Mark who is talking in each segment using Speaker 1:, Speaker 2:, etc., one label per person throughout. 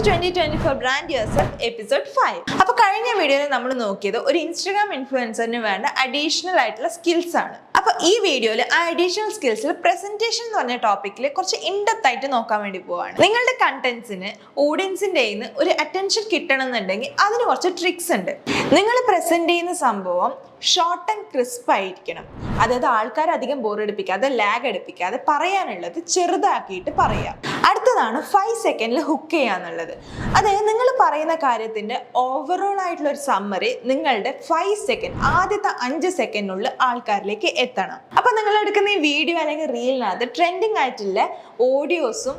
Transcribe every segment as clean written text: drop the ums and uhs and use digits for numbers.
Speaker 1: 2024 Brand Yourself Episode 5. അപ്പോൾ കഴിഞ്ഞ വീഡിയോയിൽ നമ്മൾ നോക്കിയത് ഒരു ഇൻസ്റ്റാഗ്രാം ഇൻഫ്ലുവൻസറിന് വേണ്ട അഡീഷണൽ ആയിട്ടുള്ള സ്കിൽസ് ആണ്. അപ്പോൾ ഈ വീഡിയോയിൽ ആ അഡീഷണൽ സ്കിൽസിൽ പ്രസന്റേഷൻ എന്ന് പറഞ്ഞ ടോപ്പിക്കിൽ കുറച്ച് ഇൻഡെപ്ത് ആയിട്ട് നോക്കാൻ വേണ്ടി പോവാണ്. നിങ്ങളുടെ കണ്ടന്റ്സിന് ഓഡിയൻസിന്റെ കയ്യിൽ നിന്ന് ഒരു അറ്റൻഷൻ കിട്ടണം എന്നുണ്ടെങ്കിൽ അതിന് കുറച്ച് ട്രിക്സ് ഉണ്ട്. നിങ്ങൾ പ്രസന്റ് ചെയ്യുന്ന സംഭവം ഷോർട്ട് ആൻഡ് ക്രിസ്പ് ആയിരിക്കണം. അതായത് ആൾക്കാർ അധികം ബോറടിപ്പിക്കാതെ ലാഗ് അടുപ്പിക്കാതെ പറയാനുള്ളത് ചെറുതാക്കിയിട്ട് പറയാം. അടുത്തതാണ് 5 സെക്കൻഡിൽ ഹുക്ക് ചെയ്യാന്നുള്ളത്. അതായത് നിങ്ങൾ പറയുന്ന കാര്യത്തിന്റെ ഓവറോൾ ആയിട്ടുള്ള ഒരു സമ്മറി നിങ്ങളുടെ 5 സെക്കൻഡ് ആദ്യത്തെ 5 സെക്കൻഡിനുള്ളിൽ ആൾക്കാരിലേക്ക് എത്തണം. അപ്പൊ നിങ്ങൾ എടുക്കുന്ന ഈ വീഡിയോ അല്ലെങ്കിൽ റീലിനകത്ത് ട്രെൻഡിങ് ആയിട്ടുള്ള ഓഡിയോസും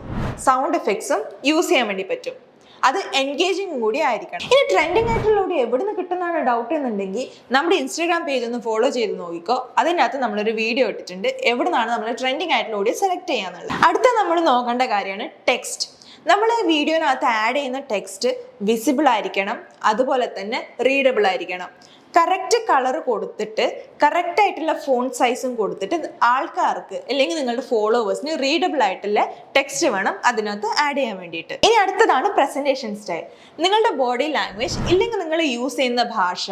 Speaker 1: സൗണ്ട് എഫക്ട്സും യൂസ് ചെയ്യാൻ വേണ്ടി പറ്റും. അത് എൻഗേജിങ് കൂടി ആയിരിക്കണം. ഇനി ട്രെൻഡിങ് ആയിട്ടുള്ള ഓഡിയോ എവിടെ നിന്ന് കിട്ടുന്നതാണ് ഡൗട്ട് എന്നുണ്ടെങ്കിൽ നമ്മുടെ ഇൻസ്റ്റാഗ്രാം പേജ് ഒന്ന് ഫോളോ ചെയ്ത് നോക്കിക്കോ. അതിനകത്ത് നമ്മളൊരു വീഡിയോ ഇട്ടിട്ടുണ്ട് എവിടെ നിന്നാണ് നമ്മൾ ട്രെൻഡിങ് ആയിട്ടുള്ള ഓഡിയോ സെലക്ട് ചെയ്യാന്നുള്ളത്. അടുത്ത നമ്മൾ നോക്കേണ്ട കാര്യമാണ് ടെക്സ്റ്റ്. നമ്മൾ വീഡിയോനകത്ത് ആഡ് ചെയ്യുന്ന ടെക്സ്റ്റ് വിസിബിൾ ആയിരിക്കണം, അതുപോലെ തന്നെ റീഡബിൾ ആയിരിക്കണം. കറക്റ്റ് കളർ കൊടുത്തിട്ട് കറക്റ്റ് ആയിട്ടുള്ള ഫോണ്ട് സൈസും കൊടുത്തിട്ട് ആൾക്കാർക്ക് അല്ലെങ്കിൽ നിങ്ങളുടെ ഫോളോവേഴ്സിന് റീഡബിൾ ആയിട്ടുള്ള ടെക്സ്റ്റ് വേണം അതിനകത്ത് ആഡ് ചെയ്യാൻ വേണ്ടിയിട്ട്. ഇനി അടുത്തതാണ് പ്രസന്റേഷൻ സ്റ്റൈൽ. നിങ്ങളുടെ ബോഡി ലാംഗ്വേജ് ഇല്ലെങ്കിൽ നിങ്ങൾ യൂസ് ചെയ്യുന്ന ഭാഷ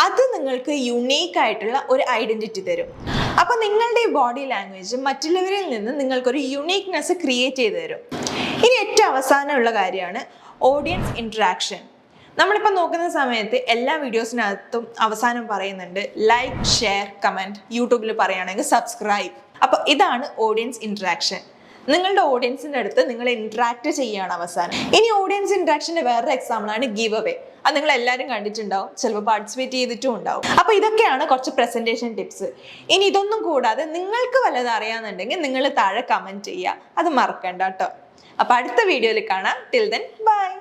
Speaker 1: അത് നിങ്ങൾക്ക് യുണീക്ക് ആയിട്ടുള്ള ഒരു ഐഡന്റിറ്റി തരും. അപ്പൊ നിങ്ങളുടെ ഈ ബോഡി ലാംഗ്വേജ് മറ്റുള്ളവരിൽ നിന്ന് നിങ്ങൾക്കൊരു യുണീക്നെസ് ക്രിയേറ്റ് ചെയ്ത് തരും. ഇനി ഏറ്റവും അവസാനമുള്ള കാര്യമാണ് ഓഡിയൻസ് ഇന്ററാക്ഷൻ. നമ്മളിപ്പോൾ നോക്കുന്ന സമയത്ത് എല്ലാ വീഡിയോസിനകത്തും അവസാനം പറയുന്നുണ്ട് ലൈക്ക്, ഷെയർ, കമൻറ്റ്. യൂട്യൂബിൽ പറയുകയാണെങ്കിൽ സബ്സ്ക്രൈബ്. അപ്പോൾ ഇതാണ് ഓഡിയൻസ് ഇന്ററാക്ഷൻ. നിങ്ങളുടെ ഓഡിയൻസിൻ്റെ അടുത്ത് നിങ്ങൾ ഇന്ററാക്ട് ചെയ്യുകയാണ് അവസാനം. ഇനി ഓഡിയൻസ് ഇന്ററാക്ഷൻ്റെ വേറൊരു എക്സാമ്പിളാണ് ഗിവ് അവേ. അത് നിങ്ങൾ എല്ലാവരും കണ്ടിട്ടുണ്ടാവും, ചിലപ്പോൾ പാർട്ടിസിപ്പേറ്റ് ചെയ്തിട്ടും ഉണ്ടാവും. അപ്പോൾ ഇതൊക്കെയാണ് കുറച്ച് പ്രസന്റേഷൻ ടിപ്സ്. ഇനി ഇതൊന്നും കൂടാതെ നിങ്ങൾക്ക് വല്ലതും അറിയാമെന്നുണ്ടെങ്കിൽ നിങ്ങൾ താഴെ കമൻറ്റ് ചെയ്യുക, അത് മറക്കണ്ട കേട്ടോ. അപ്പോൾ അടുത്ത വീഡിയോയിൽ കാണാം. Till then